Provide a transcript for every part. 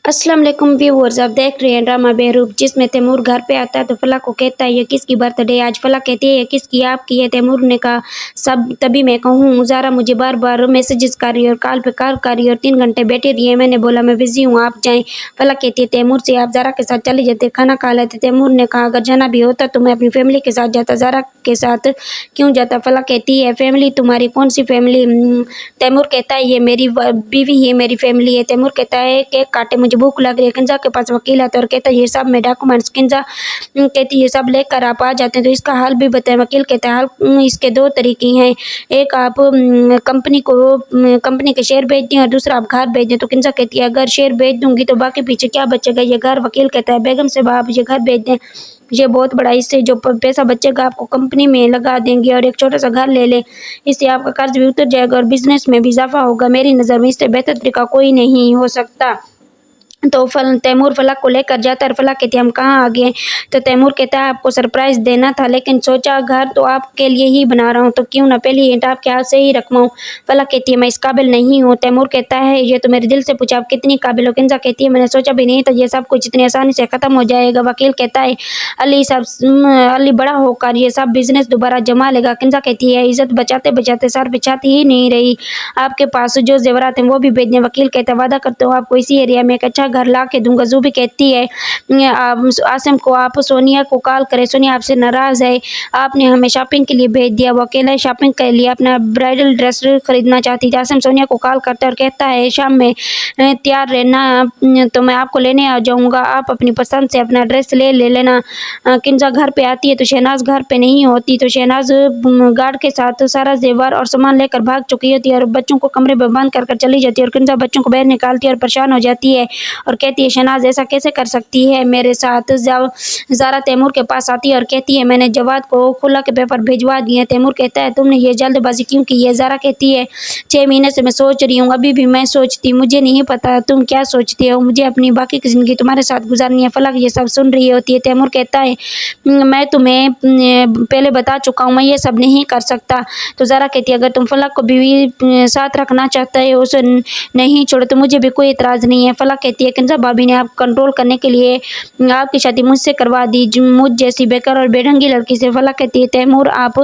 अस्सलाम वालेकुम व्यूअर्स, आप देख रहे हैं ड्रामा बेहरूप, जिसमें तैमूर घर पे आता है तो फलाह को कहता है ये किसकी बर्थडे है आज। फलाह कहती है ये किसकी, आपकी है। तैमूर ने कहा सब तभी मैं कहूँ ज़ारा मुझे बार बार मैसेजेस कर रही है और कॉल पे कॉल कर रही है और 3 घंटे बैठी रही है। मैंने बोला मैं बिजी हूँ, आप जाएं। फलाह कहती है तैमूर से आप ज़ारा के साथ चले जाते, खाना खा लेते। तैमूर ने कहा अगर जाना भी होता तो मैं अपनी फैमिली के साथ जाता, ज़ारा के साथ क्यों जाता। फलाह कहती है फैमिली तुम्हारी कौन सी फैमिली। तैमूर कहता है ये मेरी बीवी ही मेरी फैमिली है। तैमूर कहता है केक काटे मुझे भूख लग रही है। किंजा के पास वकील आता है और कहता है ये सब में डॉक्यूमेंट्स। किंजा कहती है ये सब लेकर आप आ जाते हैं तो इसका हाल भी बताएं। वकील कहता है हाल इसके 2 तरीके हैं, एक आप कंपनी के शेयर बेच दें और दूसरा आप घर बेच दें। तो किंजा कहती है अगर शेयर बेच दूंगी तो बाकी पीछे क्या बचेगा, ये घर। वकील कहता है बेगम साहब आप ये घर बेच दें, ये बहुत बड़ा, इससे जो पैसा बचेगा आपको कंपनी में लगा देंगे और एक छोटा सा घर ले लें, इससे आपका कर्ज भी उतर जाएगा और बिजनेस में भी इजाफा होगा। मेरी नज़र में इससे बेहतर तरीका कोई नहीं हो सकता। तो तैमूर फलाह को लेकर जाता है और फलाह कहती है हम कहाँ आ गए। तो तैमूर कहता है आपको सरप्राइज देना था लेकिन सोचा घर तो आपके लिए ही बना रहा हूँ तो क्यों ना पहली हिंट आपके हाथ से ही रखवाऊँ। फलाह कहती है मैं इस काबिल नहीं हूँ। तैमूर कहता है ये तो मेरे दिल से पूछा आप कितनी काबिल हो। किंजा कहती है मैंने सोचा भी नहीं था ये सब कुछ इतनी आसानी से ख़त्म हो जाएगा। वकील कहता है अली बड़ा होकर ये सब बिजनेस दोबारा जमा लेगा। किंजा कहती है इज्जत बचाते बचाते सर बिछाती ही नहीं रही, आपके पास जो जेवरात हैं वो भी भेज दें। वकील कहता है वादा करते हो आपको इसी एरिया में एक अच्छा घर ला के दूंगा। जूबी कहती है आसिम को आप सोनिया को कॉल करें, सोनिया आपसे नाराज है, आपने हमें शॉपिंग के लिए भेज दिया, वो अकेला शॉपिंग के लिए अपना ब्राइडल ड्रेस खरीदना चाहती थी। आसिम सोनिया को कॉल करता है और कहता है शाम में तैयार रहना तो मैं आपको लेने आ जाऊंगा, आप अपनी पसंद से अपना ड्रेस ले लेना। किंजा घर पे आती है तो शहनाज घर पे नहीं होती, तो शहनाज गार्ड के साथ सारा जेवर और सामान लेकर भाग चुकी होती है और बच्चों को कमरे में बंद कर चली जाती है और किंजा बच्चों को बाहर निकालती है और परेशान हो जाती है और कहती है शहनाज ऐसा कैसे कर सकती है मेरे साथ। ज़ारा तैमूर के पास आती है और कहती है मैंने जवाद को खुला के पेपर भिजवा दिए। तैमूर कहता है तुमने ये जल्दबाजी क्यों की है। ज़ारा कहती है 6 महीने से मैं सोच रही हूँ, अभी भी मैं सोचती, मुझे नहीं पता तुम क्या सोचती हो, मुझे अपनी बाकी की ज़िंदगी तुम्हारे साथ गुजारनी है। फलक ये सब सुन रही होती है। तैमूर कहता है मैं तुम्हें पहले बता चुका हूँ मैं ये सब नहीं कर सकता। तो ज़ारा कहती है अगर तुम फलक को भी साथ रखना चाहते हो उसे नहीं छोड़ो तो मुझे भी कोई इतराज़ नहीं है। फलक कहती है किंजा भाभी ने आप कंट्रोल करने के लिए आपकी शादी मुझसे करवा दी, मुझ जैसी बेकार और बेढंगी लड़की से। फलक कहती है तैमूर आप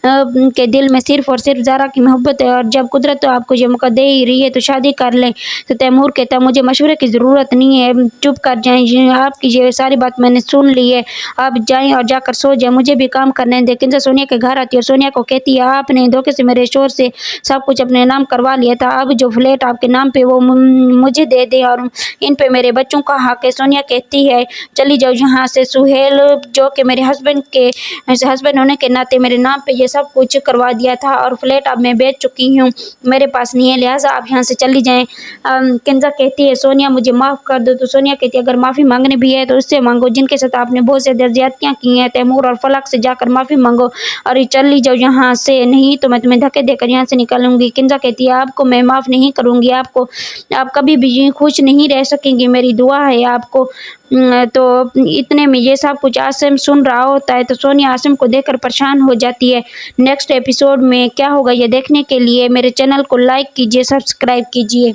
के दिल में सिर्फ और सिर्फ ज़ारा की मोहब्बत है और जब कुदरत तो आपको ये मौका दे ही रही है तो शादी कर लें। तो तैमूर कहता है मुझे मशवरे की ज़रूरत नहीं है, चुप कर जाएं, आपकी ये सारी बात मैंने सुन ली है, आप जाएं और जाकर सो जाएं, मुझे भी काम करने दें। किंजा सोनिया के घर आती है और सोनिया को कहती है आपने धोखे से मेरे शोर से सब कुछ अपने नाम करवा लिया था, अब जो फ्लैट आपके नाम पे वो मुझे दे दें और इन पे मेरे बच्चों का हक है। सोनिया कहती है चली जाओ यहाँ से, सुहेल जो कि मेरे हस्बैंड होने के नाते मेरे नाम पे ये सब कुछ करवा दिया था और फ्लैट अब मैं बेच चुकी हूँ, मेरे पास नहीं है, लिहाजा आप यहाँ से चली जाएं। किंजा कहती है सोनिया मुझे माफ़ कर दो। तो सोनिया कहती है अगर माफ़ी मांगनी भी है तो उससे मांगो जिनके साथ आपने बहुत ज़्यादा ज्यादतियाँ की हैं। तैमूर और फलक से जाकर माफ़ी मांगो और चली जाओ यहाँ से, नहीं तो मैं तुम्हें धक्के देकर यहाँ से निकालूंगी। किंजा कहती है आपको मैं माफ़ नहीं करूँगी, आप कभी भी खुश नहीं रह सकेंगी, मेरी दुआ है आपको। तो इतने में ये सब कुछ आसिम सुन रहा होता है तो सोनिया आसिम को देखकर परेशान हो जाती है। नेक्स्ट एपिसोड में क्या होगा ये देखने के लिए मेरे चैनल को लाइक कीजिए, सब्सक्राइब कीजिए।